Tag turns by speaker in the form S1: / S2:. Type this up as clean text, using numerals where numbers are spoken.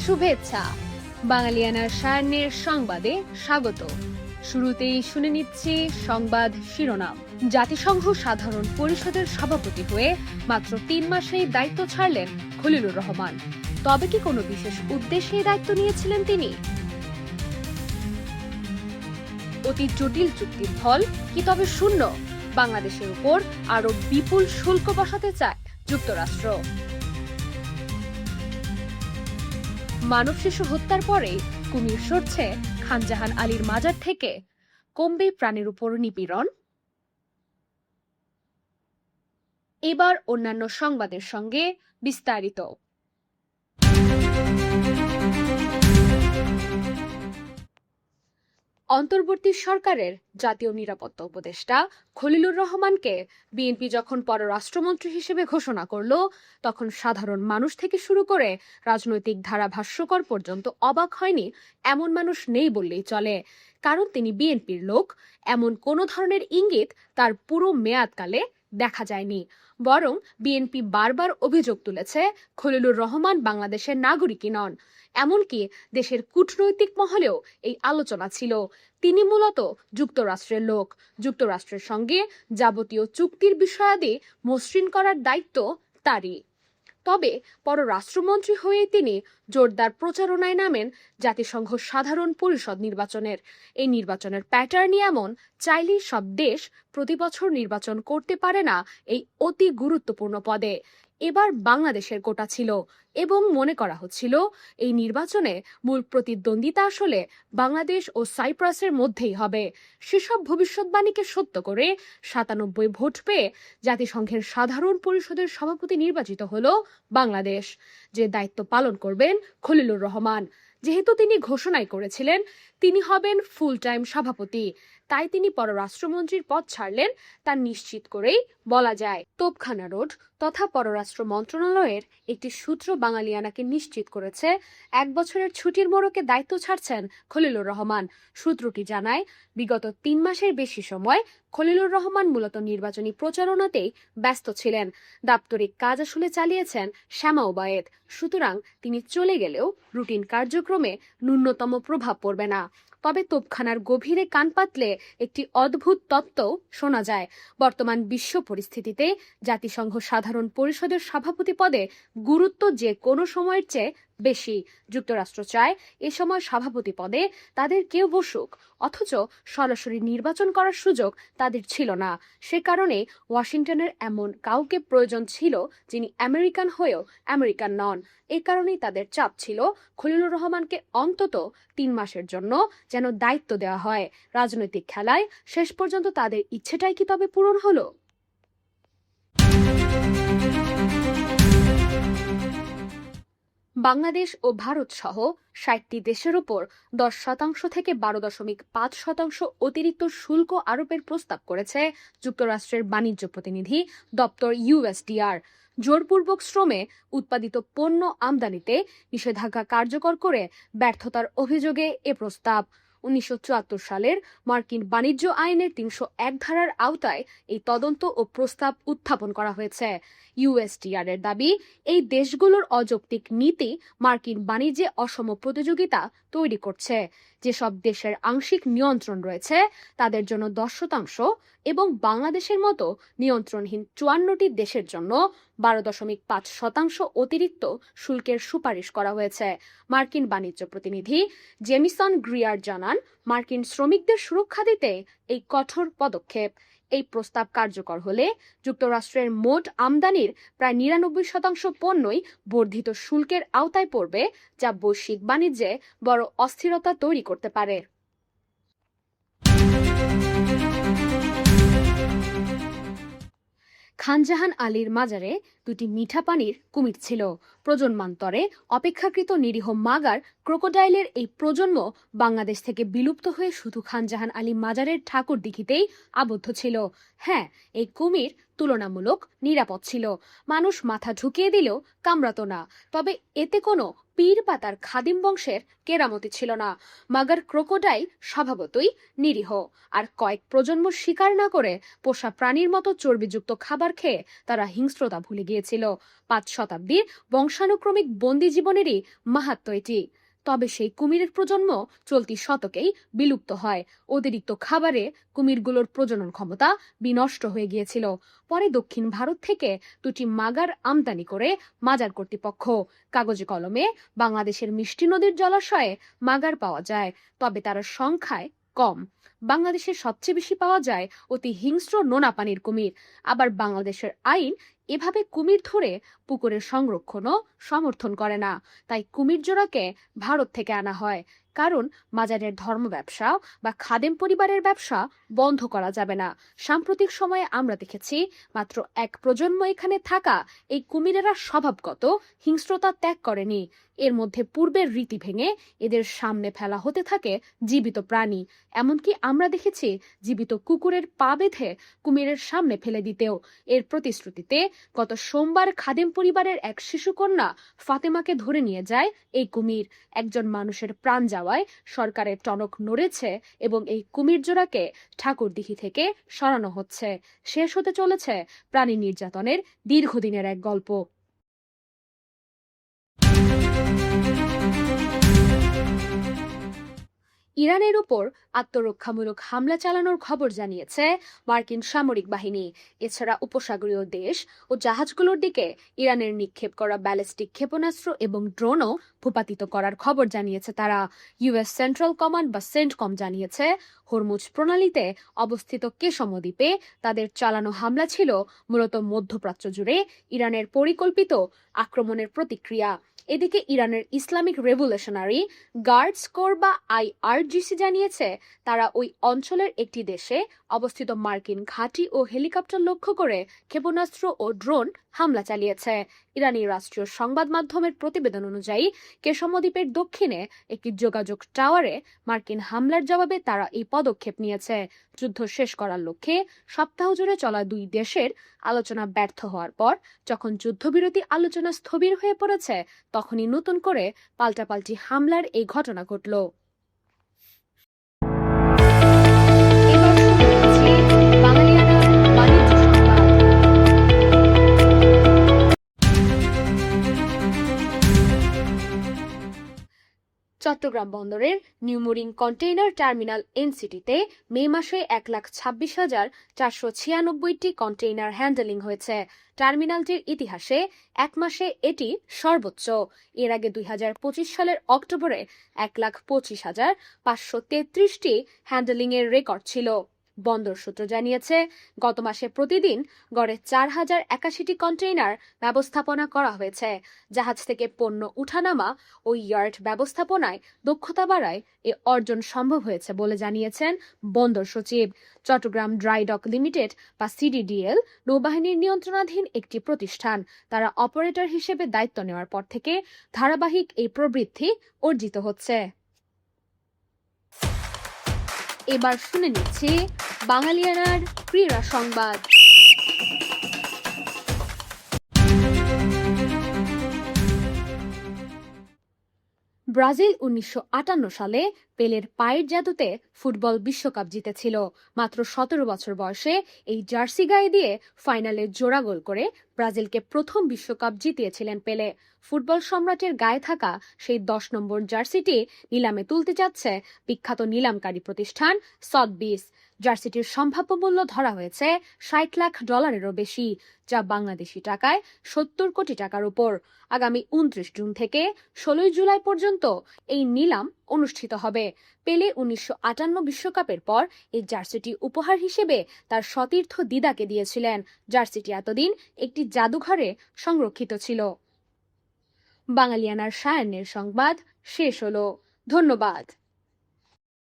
S1: শুভেচ্ছা। বাঙালিয়ানার সায়ান্নের সংবাদে স্বাগত। শুরুতেই শুনে নিচ্ছি সংবাদ শিরোনাম। জাতিসংঘ সাধারণ পরিষদের সভাপতি হয়ে মাত্র 3 মাসেই দায়িত্ব ছাড়লেন খলিলুর রহমান। তবে কি কোনো বিশেষ উদ্দেশ্যে দায়িত্ব নিয়েছিলেন তিনি? অতি জটিল চুক্তির ফল কি তবে শূন্য? বাংলাদেশের উপর আরো বিপুল শুল্ক বসাতে চায় যুক্তরাষ্ট্র। মানব শিশু হত্যার পরে কুমির সরছে খানজাহান আলীর মাজার থেকে, কমবে প্রাণীর উপর নিপীড়ন। এবার অন্যান্য সংবাদের সঙ্গে বিস্তারিত। অন্তর্বর্তী সরকারের জাতীয় নিরাপত্তা উপদেষ্টা খলিলুর রহমানকে বিএনপি যখন পররাষ্ট্রমন্ত্রী হিসেবে ঘোষণা করল, তখন সাধারণ মানুষ থেকে শুরু করে রাজনৈতিক ধারাভাষ্যকর পর্যন্ত অবাক হয়নি এমন মানুষ নেই বললেই চলে। কারণ তিনি বিএনপির লোক, এমন কোনো ধরনের ইঙ্গিত তার পুরো মেয়াদকালে দেখা যায়নি। বরং বিএনপি বারবার অভিযোগ তুলেছে খলিলুর রহমান বাংলাদেশের নাগরিকই নন। এমনকি দেশের কূটনৈতিক মহলেও এই আলোচনা ছিল তিনি মূলত যুক্তরাষ্ট্রের লোক, যুক্তরাষ্ট্রের সঙ্গে যাবতীয় চুক্তির বিষয়াদি মসৃণ করার দায়িত্ব তারই। তবে পররাষ্ট্রমন্ত্রী হয়ে তিনি জোরদার প্রচারণায় নামেন জাতিসংঘ সাধারণ পরিষদ নির্বাচনের। এই নির্বাচনের প্যাটার্নই এমন, চাইলেই সব দেশ প্রতি বছর নির্বাচন করতে পারে না এই অতি গুরুত্বপূর্ণ পদে। এবার বাংলাদেশের কোটা ছিল এবং মনে করা হচ্ছিল এই নির্বাচনে মূল প্রতিদ্বন্দ্বিতা আসলে বাংলাদেশ ও সাইপ্রাসের মধ্যেই হবে। সেসব ভবিষ্যৎবাণীকে সত্য করে 97 ভোট পেয়ে জাতিসংঘের সাধারণ পরিষদের সভাপতি নির্বাচিত হল বাংলাদেশ। যে দায়িত্ব পালন করবেন খলিলুর রহমান। যেহেতু তিনি ঘোষণাই করেছিলেন তিনি হবেন ফুল টাইম সভাপতি, তাই তিনি পররাষ্ট্রমন্ত্রীর পদ ছাড়লেন তা নিশ্চিত করেই বলা যায়। তোপখানা রোড তথা পররাষ্ট্র মন্ত্রণালয়ের একটি সূত্র বাঙালিয়ানাকে নিশ্চিত করেছে 1 বছরের ছুটির মোড়কে দায়িত্ব ছাড়ছেন খলিলুর রহমান। সূত্রটি জানায়, বিগত 3 মাসের বেশি সময় খলিলুর রহমান মূলত নির্বাচনী প্রচারণাতেই ব্যস্ত ছিলেন। দাপ্তরিক কাজ আসলে চালিয়েছেন শ্যামা ওবায়েদ। সুতরাং তিনি চলে গেলেও রুটিন কার্যক্রমে ন্যূনতম প্রভাব পড়বে না। তবে তোপখানার গভীরে কান পাতলে একটি অদ্ভুত তত্ত্ব শোনা যায়। বর্তমান বিশ্ব পরিস্থিতিতে জাতিসংঘ সাধারণ পরিষদের সভাপতি পদে গুরুত্ব যে কোনো সময়ের চেয়ে বেশি। যুক্তরাষ্ট্র চায় এ সময় সভাপতি পদে তাদের কেউ বসুক, অথচ সরাসরি নির্বাচন করার সুযোগ তাদের ছিল না। সে কারণে ওয়াশিংটনের এমন কাউকে প্রয়োজন ছিল যিনি আমেরিকান হয়েও আমেরিকান নন। এই কারণেই তাদের চাপ ছিল খলিলুর রহমানকে অন্তত 3 মাসের জন্য যেন দায়িত্ব দেওয়া হয়। রাজনৈতিক খেলায় শেষ পর্যন্ত তাদের ইচ্ছেটাই কি তবে পূরণ হলো? বাংলাদেশ ও ভারত সহ 60টি দেশের উপর 10% থেকে 12.5% অতিরিক্ত শুল্ক আরোপের প্রস্তাব করেছে যুক্তরাষ্ট্রের বাণিজ্য প্রতিনিধি দপ্তর USTR। জোরপূর্বক শ্রমে উৎপাদিত পণ্য আমদানিতে নিষেধাজ্ঞা কার্যকর করে ব্যর্থতার অভিযোগে এ প্রস্তাব। 1974 সালের মার্কিন বাণিজ্য আইনের 301 ধারার আওতায় এই তদন্ত ও প্রস্তাব উত্থাপন করা হয়েছে। USTR এর দাবি, এই দেশগুলোর অযৌক্তিক নীতি মার্কিন বাণিজ্যে অসম প্রতিযোগিতা তৈরি করছে। যেসব দেশের আংশিক নিয়ন্ত্রণ রয়েছে তাদের জন্য 10% এবং বাংলাদেশের মতো নিয়ন্ত্রণহীন 54টি দেশের জন্য 12.5% অতিরিক্ত শুল্কের সুপারিশ করা হয়েছে। মার্কিন বাণিজ্য প্রতিনিধি জেমিসন গ্রিয়ার জানান, মার্কিন শ্রমিকদের সুরক্ষা দিতে এই কঠোর পদক্ষেপ। এই প্রস্তাব কার্যকর হলে যুক্তরাষ্ট্রের মোট আমদানির প্রায় 99% পণ্যই বর্ধিত শুল্কের আওতায় পড়বে, যা বৈশ্বিক বাণিজ্যে বড় অস্থিরতা তৈরি করতে পারে। খানজাহান আলীর মাজারে 2টি মিঠা পানির কুমির ছিল। প্রজন্মান্তরে অপেক্ষাকৃত নিরীহ মাগার ক্রোকোডাইলের এই প্রজন্ম বাংলাদেশ থেকে বিলুপ্ত হয়ে শুধু খানজাহান আলী মাজারের ঠাকুর দিঘিতেই আবদ্ধ ছিল। হ্যাঁ, এই কুমির তুলনামূলক নিরাপদ ছিল। মানুষ মাথা ঢুকিয়ে দিলেও কামড়াতো না। তবে এতে কোনো পীর পাতার খাদিম বংশের কেরামতি ছিল না। মাগার ক্রোকোডাইল স্বভাবতই নিরীহ, আর কয়েক প্রজন্ম শিকার না করে পোষা প্রাণীর মতো চর্বিযুক্ত খাবার খেয়ে তারা হিংস্রতা ভুলে গিয়েছিল। 5 শতাব্দীর বংশানুক্রমিক বন্দি জীবনেরই মাহাত্ম্য এটি। তবে সেই কুমিরের প্রজন্ম চলতি শতকেই বিলুপ্ত হয়। অতিরিক্ত খাবারে কুমিরগুলোর প্রজনন ক্ষমতা বিনষ্ট হয়ে গিয়েছিল। পরে দক্ষিণ ভারত থেকে 2টি মাগার আমদানি করে মাজার কর্তৃপক্ষ। কাগজে কলমে বাংলাদেশের মিষ্টি নদীর জলাশয়ে মাগার পাওয়া যায়, তবে তার সংখ্যায় কম। বাংলাদেশে সবচেয়ে বেশি পাওয়া যায় অতি হিংস্র নোনা পানির কুমির। আবার বাংলাদেশের আইন এভাবে কুমির ধরে পুকুরের সংরক্ষণও সমর্থন করে না। তাই কুমির জোড়াকে ভারত থেকে আনা হয়, কারণ মাজারের ধর্ম ব্যবসা বা খাদেম পরিবারের ব্যবসা বন্ধ করা যাবে না। সাম্প্রতিক সময়ে আমরা দেখেছি মাত্র এক প্রজন্ম এখানে থাকা এই কুমিরেরা স্বভাবগত হিংস্রতা ত্যাগ করেনি। এর মধ্যে পূর্বের রীতি ভেঙে এদের সামনে ফেলা হতে থাকে জীবিত প্রাণী। এমনকি আমরা দেখেছি জীবিত কুকুরের পা বেঁধে কুমিরের সামনে ফেলে দিতেও। এর প্রতিশ্রুতিতে গত সোমবার খাদেম পরিবারের এক শিশুকন্যা ফাতেমাকে ধরে নিয়ে যায় এই কুমির। একজন মানুষের প্রাণ যাওয়ায় সরকারের টনক নড়েছে এবং এই কুমির জোড়াকে ঠাকুরদিঘি থেকে সরানো হচ্ছে। শেষ হতে চলেছে প্রাণী নির্যাতনের দীর্ঘদিনের এক গল্প। ইরানের উপর আত্মরক্ষামূলক হামলা চালানোর খবর জানিয়েছে মার্কিন সামরিক বাহিনী। এছাড়া উপসাগরীয় দেশ ও জাহাজগুলোর দিকে ইরানের নিক্ষেপ করা ব্যালিস্টিক ক্ষেপণাস্ত্র এবং ড্রোনও ভূপাতিত করার খবর জানিয়েছে তারা। ইউএস সেন্ট্রাল কমান্ড বা সেন্টকম জানিয়েছে হরমুজ প্রণালীতে অবস্থিত কেশম দ্বীপে তাদের চালানো হামলা ছিল মূলত মধ্যপ্রাচ্য জুড়ে ইরানের পরিকল্পিত আক্রমণের প্রতিক্রিয়া। এদিকে ইরানের ইসলামিক রেভলিউশনারি গার্ডস কোর বা আইআরজিসি জানিয়েছে তারা ওই অঞ্চলের একটি দেশে অবস্থিত মার্কিন ঘাঁটি ও হেলিকপ্টার লক্ষ্য করে ক্ষেপণাস্ত্র ও ড্রোন হামলা চালিয়েছে। ইরানি রাষ্ট্রীয় সংবাদ মাধ্যমের প্রতিবেদন অনুযায়ী কেশম দ্বীপের দক্ষিণে একটি যোগাযোগ টাওয়ারে মার্কিন হামলার জবাবে তারা এই পদক্ষেপ নিয়েছে। যুদ্ধ শেষ করার লক্ষ্যে সপ্তাহ জুড়ে চলা দুই দেশের আলোচনা ব্যর্থ হওয়ার পর যখন যুদ্ধবিরতি আলোচনা স্থবির হয়ে পড়েছে, তখনই নতুন করে পাল্টাপাল্টি হামলার এই ঘটনা ঘটল। চট্টগ্রাম বন্দরের নিউমোরিং কন্টেইনার টার্মিনাল এনসিটিতে মে মাসে 1,26,496টি কন্টেইনার হ্যান্ডেলিং হয়েছে। টার্মিনালটির ইতিহাসে এক মাসে এটি সর্বোচ্চ। এর আগে 2025 সালের অক্টোবরে 1,25,533টি হ্যান্ডেলিংয়ের রেকর্ড ছিল। বন্দর সূত্র জানিয়েছে গত মাসে প্রতিদিন গড়ে 4,081টি কন্টেইনার ব্যবস্থাপনা করা হয়েছে। জাহাজ থেকে পণ্য উঠানামা ও ইয়ার্ড ব্যবস্থাপনায় দক্ষতা বাড়ায় এ অর্জন সম্ভব হয়েছে বলে জানিয়েছেন বন্দর সচিব। চট্টগ্রাম ড্রাই ডক লিমিটেড বা সিডিডিএল নৌবাহিনীর নিয়ন্ত্রণাধীন একটি প্রতিষ্ঠান। তারা অপারেটর হিসেবে দায়িত্ব নেওয়ার পর থেকে ধারাবাহিক এই প্রবৃদ্ধি অর্জিত হচ্ছে। এবার শুনে নিচ্ছি বাঙালিয়ানার ক্রীড়া সংবাদ। ব্রাজিল 1958 সালে পেলের পায়ের জাদুতে ফুটবল বিশ্বকাপ জিতেছিল। মাত্র 17 বছর বয়সে এই জার্সি গায়ে দিয়ে ফাইনালে জোড়া গোল করে ব্রাজিলকে প্রথম বিশ্বকাপ জিতিয়েছিলেন পেলে। ফুটবল সম্রাটের গায়ে থাকা সেই 10 নম্বর জার্সিটি নিলামে তুলতে যাচ্ছে বিখ্যাত নিলামকারী প্রতিষ্ঠান সথবিস। জার্সিটির সম্ভাব্য মূল্য ধরা হয়েছে $60 লাখ বেশি, যা বাংলাদেশি টাকায় 70 কোটি টাকার উপর। আগামী 29 জুন থেকে 16 জুলাই পর্যন্ত এই নিলাম অনুষ্ঠিত হবে। পেলে 1958 বিশ্বকাপের পর এই জার্সিটি উপহার হিসেবে তার সতীর্থ দিদাকে দিয়েছিলেন। জার্সিটি এতদিন একটি জাদুঘরে সংরক্ষিত ছিল। বাঙালিয়ানার সায়ান্নের সংবাদ শেষ হলো। ধন্যবাদ।